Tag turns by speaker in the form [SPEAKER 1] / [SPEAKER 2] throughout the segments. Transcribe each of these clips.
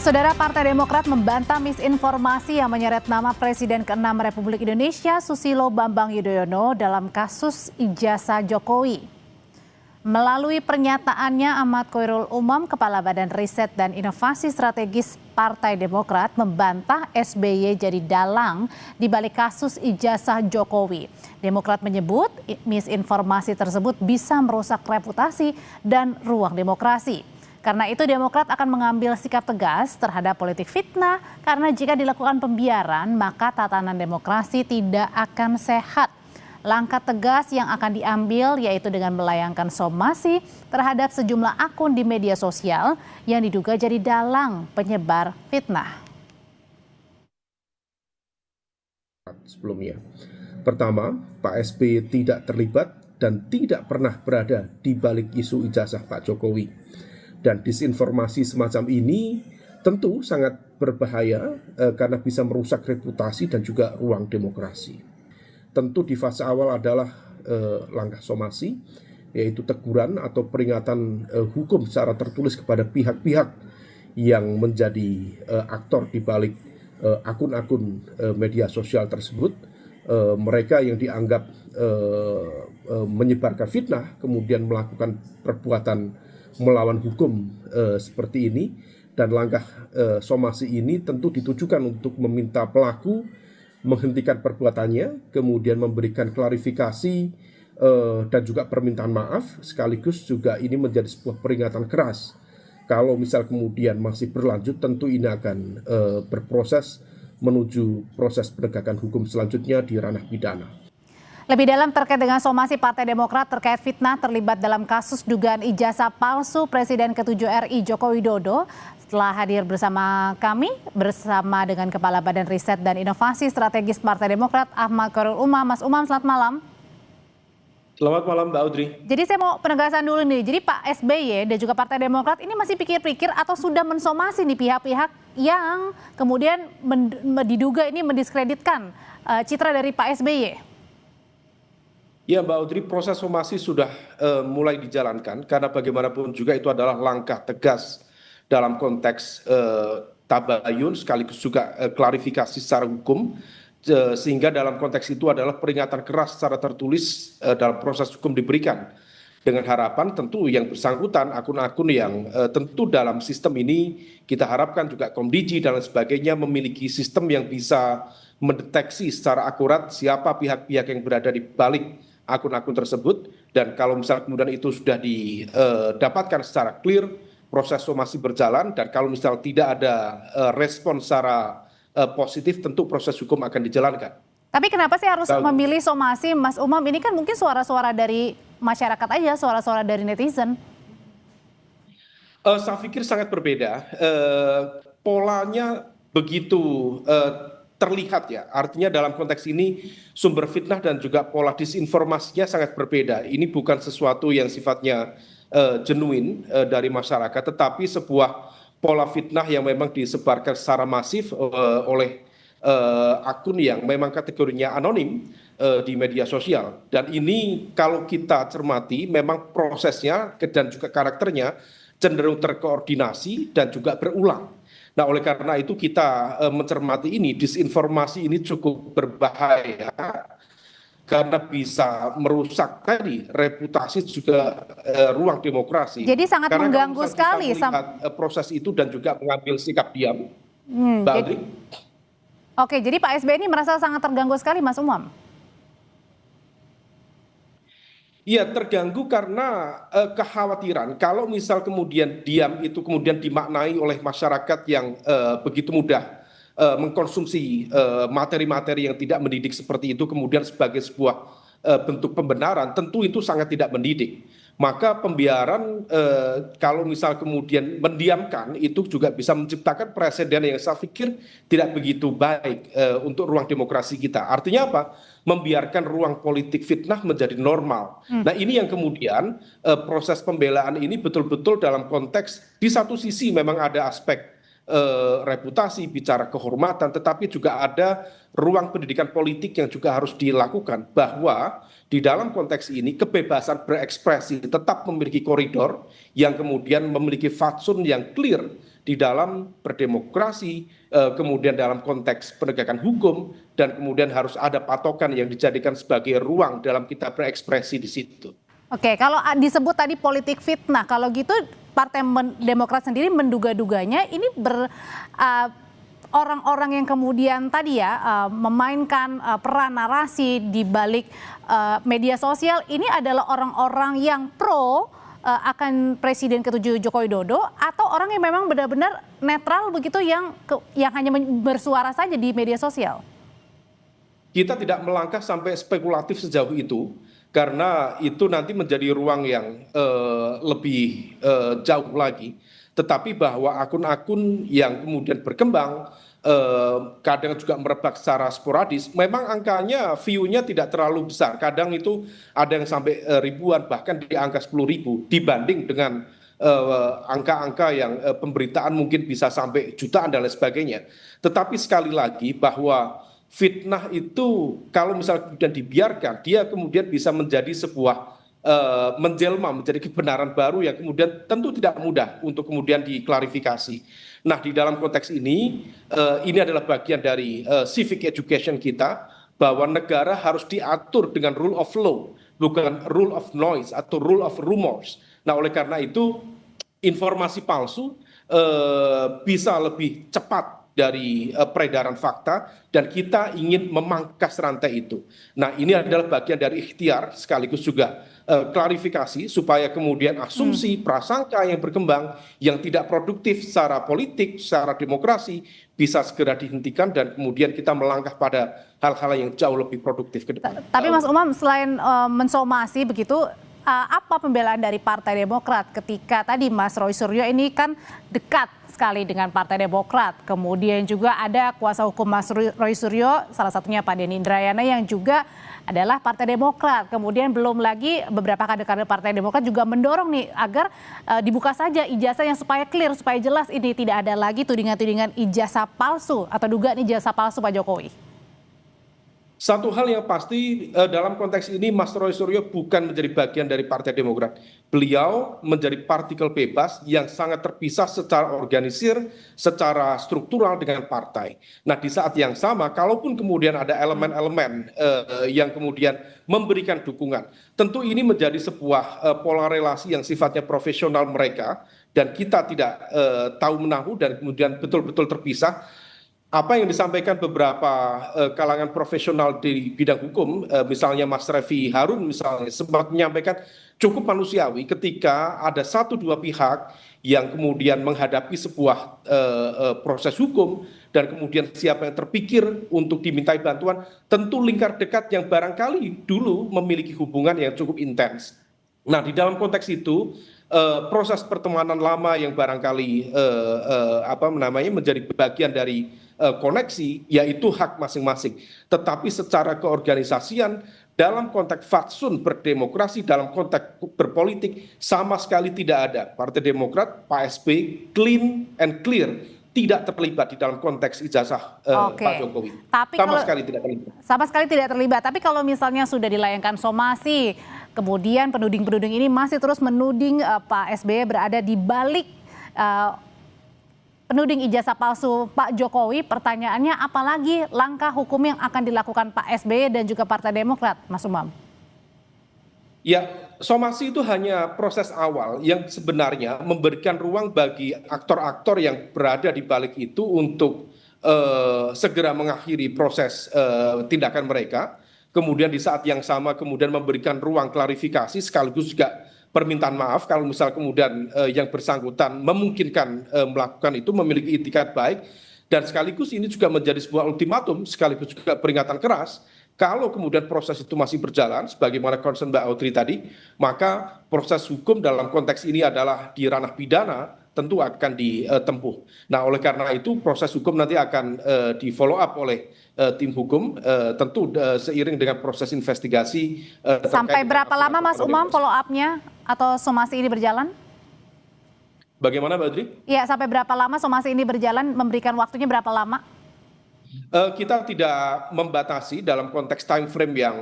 [SPEAKER 1] Saudara, Partai Demokrat membantah misinformasi yang menyeret nama Presiden ke-6 Republik Indonesia Susilo Bambang Yudhoyono dalam kasus ijazah Jokowi. Melalui pernyataannya, Ahmad Khoirul Umam, Kepala Badan Riset dan Inovasi Strategis Partai Demokrat, membantah SBY jadi dalang di balik kasus ijazah Jokowi. Demokrat menyebut misinformasi tersebut bisa merusak reputasi dan ruang demokrasi. Karena itu Demokrat akan mengambil sikap tegas terhadap politik fitnah karena jika dilakukan pembiaran maka tatanan demokrasi tidak akan sehat. Langkah tegas yang akan diambil yaitu dengan melayangkan somasi terhadap sejumlah akun di media sosial yang diduga jadi dalang penyebar fitnah.
[SPEAKER 2] Sebelumnya, pertama, Pak SBY tidak terlibat dan tidak pernah berada di balik isu ijazah Pak Jokowi. Dan disinformasi semacam ini tentu sangat berbahaya karena bisa merusak reputasi dan juga ruang demokrasi. Tentu di fase awal adalah langkah somasi, yaitu teguran atau peringatan hukum secara tertulis kepada pihak-pihak yang menjadi aktor di balik akun-akun media sosial tersebut. Mereka yang dianggap menyebarkan fitnah kemudian melakukan perbuatan melawan hukum seperti ini, dan langkah somasi ini tentu ditujukan untuk meminta pelaku menghentikan perbuatannya, kemudian memberikan klarifikasi dan juga permintaan maaf, sekaligus juga ini menjadi sebuah peringatan keras. Kalau misal kemudian masih berlanjut, tentu ini akan berproses menuju proses penegakan hukum selanjutnya di ranah pidana.
[SPEAKER 1] Lebih dalam terkait dengan somasi Partai Demokrat terkait fitnah terlibat dalam kasus dugaan ijazah palsu Presiden ke-7 RI Joko Widodo, setelah hadir bersama kami, bersama dengan Kepala Badan Riset dan Inovasi Strategis Partai Demokrat, Ahmad Khoirul Umam. Mas Umam, selamat malam.
[SPEAKER 3] Selamat malam, Mbak Audrey.
[SPEAKER 1] Jadi saya mau penegasan dulu nih, jadi Pak SBY dan juga Partai Demokrat ini masih pikir-pikir atau sudah mensomasi nih pihak-pihak yang kemudian diduga ini mendiskreditkan citra dari Pak SBY?
[SPEAKER 3] Ya, Mbak Audrey, proses somasi sudah mulai dijalankan karena bagaimanapun juga itu adalah langkah tegas dalam konteks tabayun sekaligus juga klarifikasi secara hukum, sehingga dalam konteks itu adalah peringatan keras secara tertulis dalam proses hukum diberikan, dengan harapan tentu yang bersangkutan akun-akun yang tentu dalam sistem ini kita harapkan juga Komdiji dan lain sebagainya memiliki sistem yang bisa mendeteksi secara akurat siapa pihak-pihak yang berada di balik akun-akun tersebut, dan kalau misal kemudian itu sudah didapatkan secara clear, proses somasi berjalan, dan kalau misal tidak ada respon secara positif, tentu proses hukum akan dijalankan.
[SPEAKER 1] Tapi kenapa sih harus memilih somasi, Mas Umam? Ini kan mungkin suara-suara dari masyarakat aja, suara-suara dari netizen.
[SPEAKER 3] Saya pikir sangat berbeda. Polanya begitu terlihat ya, artinya dalam konteks ini sumber fitnah dan juga pola disinformasinya sangat berbeda. Ini bukan sesuatu yang sifatnya genuine dari masyarakat, tetapi sebuah pola fitnah yang memang disebarkan secara masif oleh akun yang memang kategorinya anonim di media sosial. Dan ini kalau kita cermati memang prosesnya dan juga karakternya cenderung terkoordinasi dan juga berulang. Nah, oleh karena itu kita mencermati ini, disinformasi ini cukup berbahaya karena bisa merusak tadi reputasi juga ruang demokrasi.
[SPEAKER 1] Jadi sangat
[SPEAKER 3] karena
[SPEAKER 1] mengganggu sekali.
[SPEAKER 3] Kita melihat proses itu dan juga mengambil sikap diam. Mbak Audrey.
[SPEAKER 1] Oke, jadi Pak SBY ini merasa sangat terganggu sekali, Mas Umam.
[SPEAKER 3] Iya, terganggu karena kekhawatiran kalau misal kemudian diam itu kemudian dimaknai oleh masyarakat yang begitu mudah mengkonsumsi materi-materi yang tidak mendidik seperti itu kemudian sebagai sebuah bentuk pembenaran, tentu itu sangat tidak mendidik. Maka pembiaran kalau misal kemudian mendiamkan itu juga bisa menciptakan presiden yang saya pikir tidak begitu baik untuk ruang demokrasi kita. Artinya apa? Membiarkan ruang politik fitnah menjadi normal. Nah, ini yang kemudian proses pembelaan ini betul-betul dalam konteks di satu sisi memang ada aspek reputasi, bicara kehormatan, tetapi juga ada ruang pendidikan politik yang juga harus dilakukan, bahwa di dalam konteks ini kebebasan berekspresi tetap memiliki koridor yang kemudian memiliki fatsun yang clear di dalam berdemokrasi, kemudian dalam konteks penegakan hukum, dan kemudian harus ada patokan yang dijadikan sebagai ruang dalam kita berekspresi di situ.
[SPEAKER 1] Oke, kalau disebut tadi politik fitnah, kalau gitu Partai Demokrat sendiri menduga-duganya ini orang-orang yang kemudian tadi ya memainkan peran narasi di balik media sosial ini adalah orang-orang yang pro akan Presiden ke-7 Joko Widodo, atau orang yang memang benar-benar netral begitu yang hanya bersuara saja di media sosial?
[SPEAKER 3] Kita tidak melangkah sampai spekulatif sejauh itu, karena itu nanti menjadi ruang yang lebih jauh lagi. Tetapi bahwa akun-akun yang kemudian berkembang, kadang juga merebak secara sporadis, memang angkanya, view-nya tidak terlalu besar. Kadang itu ada yang sampai ribuan, bahkan di angka 10.000, dibanding dengan angka-angka yang pemberitaan mungkin bisa sampai jutaan dan lain sebagainya. Tetapi sekali lagi bahwa fitnah itu kalau misalnya kemudian dibiarkan, dia kemudian bisa menjadi sebuah menjelma menjadi kebenaran baru yang kemudian tentu tidak mudah untuk kemudian diklarifikasi. Nah, di dalam konteks ini adalah bagian dari civic education kita, bahwa negara harus diatur dengan rule of law, bukan rule of noise atau rule of rumors. Nah, oleh karena itu informasi palsu bisa lebih cepat dari peredaran fakta, dan kita ingin memangkas rantai itu. Nah, ini adalah bagian dari ikhtiar sekaligus juga klarifikasi, supaya kemudian asumsi, prasangka yang berkembang yang tidak produktif secara politik, secara demokrasi bisa segera dihentikan, dan kemudian kita melangkah pada hal-hal yang jauh lebih produktif ke depan.
[SPEAKER 1] Tapi Mas Umam, selain mensomasi begitu, apa pembelaan dari Partai Demokrat ketika tadi Mas Roy Suryo ini kan dekat sekali dengan Partai Demokrat, kemudian juga ada kuasa hukum Mas Roy Suryo, salah satunya Pak Denny Indrayana yang juga adalah Partai Demokrat, kemudian belum lagi beberapa kader-kader Partai Demokrat juga mendorong nih agar dibuka saja ijazah yang supaya clear, supaya jelas ini tidak ada lagi tudingan-tudingan ijazah palsu atau dugaan ijazah palsu Pak Jokowi.
[SPEAKER 3] Satu hal yang pasti dalam konteks ini Mas Roy Suryo bukan menjadi bagian dari Partai Demokrat. Beliau menjadi partikel bebas yang sangat terpisah secara organisir, secara struktural dengan partai. Nah, di saat yang sama, kalaupun kemudian ada elemen-elemen yang kemudian memberikan dukungan, tentu ini menjadi sebuah pola relasi yang sifatnya profesional mereka, dan kita tidak tahu menahu dan kemudian betul-betul terpisah. Apa yang disampaikan beberapa kalangan profesional di bidang hukum, misalnya Mas Refy Harun misalnya, sempat menyampaikan cukup manusiawi ketika ada satu dua pihak yang kemudian menghadapi sebuah proses hukum, dan kemudian siapa yang terpikir untuk dimintai bantuan, tentu lingkar dekat yang barangkali dulu memiliki hubungan yang cukup intens. Nah, di dalam konteks itu, proses pertemanan lama yang barangkali menjadi bagian dari koneksi, yaitu hak masing-masing. Tetapi secara keorganisasian, dalam konteks fatsun berdemokrasi, dalam konteks berpolitik, sama sekali tidak ada. Partai Demokrat, Pak SB, clean and clear, tidak terlibat di dalam konteks ijazah Pak Jokowi.
[SPEAKER 1] Sama sekali tidak terlibat. Tapi kalau misalnya sudah dilayangkan somasi, kemudian penuding-penuding ini masih terus menuding Pak SBY berada di balik penuding ijazah palsu Pak Jokowi, pertanyaannya apalagi langkah hukum yang akan dilakukan Pak SBY dan juga Partai Demokrat, Mas Umam?
[SPEAKER 3] Ya, somasi itu hanya proses awal yang sebenarnya memberikan ruang bagi aktor-aktor yang berada di balik itu untuk segera mengakhiri proses tindakan mereka. Kemudian di saat yang sama kemudian memberikan ruang klarifikasi sekaligus juga permintaan maaf kalau misal kemudian yang bersangkutan memungkinkan melakukan itu, memiliki itikat baik, dan sekaligus ini juga menjadi sebuah ultimatum sekaligus juga peringatan keras. Kalau kemudian proses itu masih berjalan sebagaimana concern Mbak Audrey tadi, maka proses hukum dalam konteks ini adalah di ranah pidana tentu akan ditempuh. Nah, oleh karena itu proses hukum nanti akan di follow up oleh tim hukum, tentu seiring dengan proses investigasi.
[SPEAKER 1] Sampai berapa lama Mas Umam follow up-nya atau somasi ini berjalan?
[SPEAKER 3] Bagaimana, Mbak Adri?
[SPEAKER 1] Iya, sampai berapa lama somasi ini berjalan, memberikan waktunya berapa lama?
[SPEAKER 3] Kita tidak membatasi dalam konteks time frame yang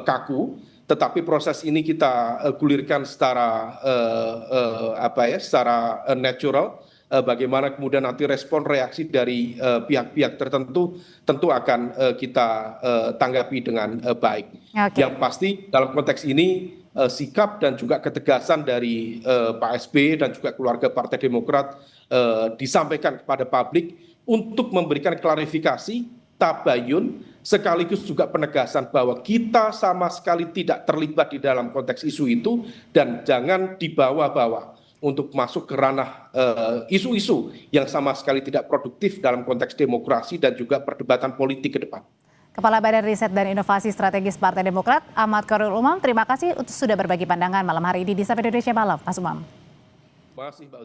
[SPEAKER 3] kaku, tetapi proses ini kita gulirkan secara secara natural. Bagaimana kemudian nanti respon reaksi dari pihak-pihak tertentu tentu akan kita tanggapi dengan baik.
[SPEAKER 1] Oke.
[SPEAKER 3] Yang pasti dalam konteks ini sikap dan juga ketegasan dari Pak SBY dan juga keluarga Partai Demokrat disampaikan kepada publik untuk memberikan klarifikasi, tabayun, sekaligus juga penegasan bahwa kita sama sekali tidak terlibat di dalam konteks isu itu dan jangan dibawa-bawa untuk masuk ke ranah isu-isu yang sama sekali tidak produktif dalam konteks demokrasi dan juga perdebatan politik ke depan.
[SPEAKER 1] Kepala Badan Riset dan Inovasi Strategis Partai Demokrat, Ahmad Khairul Umam, terima kasih sudah berbagi pandangan malam hari ini di Sapa Indonesia Malam, Mas Umam.
[SPEAKER 3] Terima kasih, Mbak.